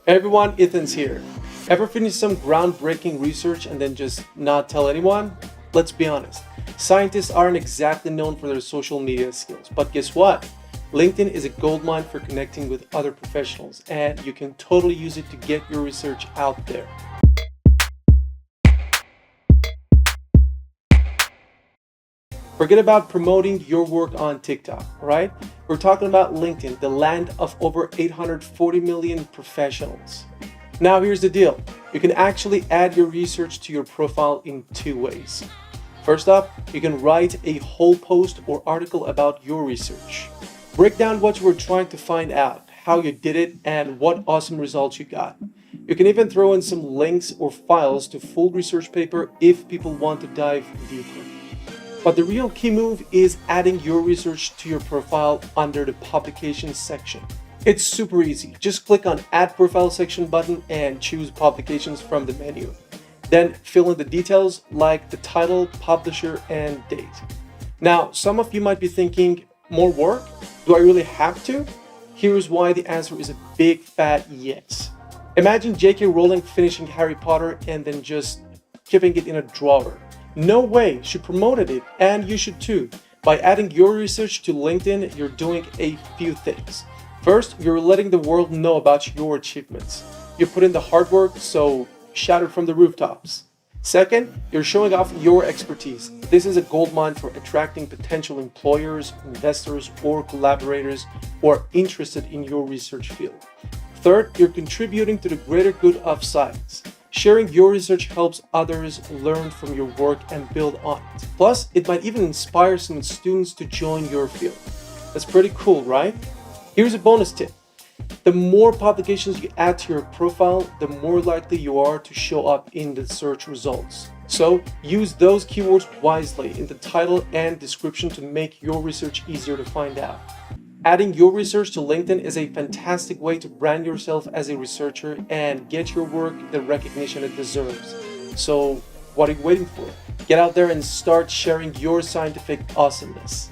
Hey everyone, Ethan's here. Ever finish some groundbreaking research and then just not tell anyone? Let's be honest, scientists aren't exactly known for their social media skills, but guess what? LinkedIn is a goldmine for connecting with other professionals, and you can totally use it to get your research out there. Forget about promoting your work on TikTok, right? We're talking about LinkedIn, the land of over 840 million professionals. Now, here's the deal. You can actually add your research to your profile in two ways. First up, you can write a whole post or article about your research. Break down what you were trying to find out, how you did it, and what awesome results you got. You can even throw in some links or files to full research paper if people want to dive deeper. But the real key move is adding your research to your profile under the publications section. It's super easy. Just click on Add Profile section button and choose Publications from the menu. Then fill in the details like the title, publisher, and date. Now, some of you might be thinking, more work? Do I really have to? Here's why the answer is a big fat yes. Imagine J.K. Rowling finishing Harry Potter and then just keeping it in a drawer. No way, she promoted it, and you should too. By adding your research to LinkedIn, you're doing a few things. First, you're letting the world know about your achievements. You put in the hard work, so shout it from the rooftops. Second, you're showing off your expertise. This is a goldmine for attracting potential employers, investors, or collaborators who are interested in your research field. Third, you're contributing to the greater good of science. Sharing your research helps others learn from your work and build on it. Plus, it might even inspire some students to join your field. That's pretty cool, right? Here's a bonus tip. The more publications you add to your profile, the more likely you are to show up in the search results. So use those keywords wisely in the title and description to make your research easier to find out. Adding your research to LinkedIn is a fantastic way to brand yourself as a researcher and get your work the recognition it deserves. So what are you waiting for? Get out there and start sharing your scientific awesomeness.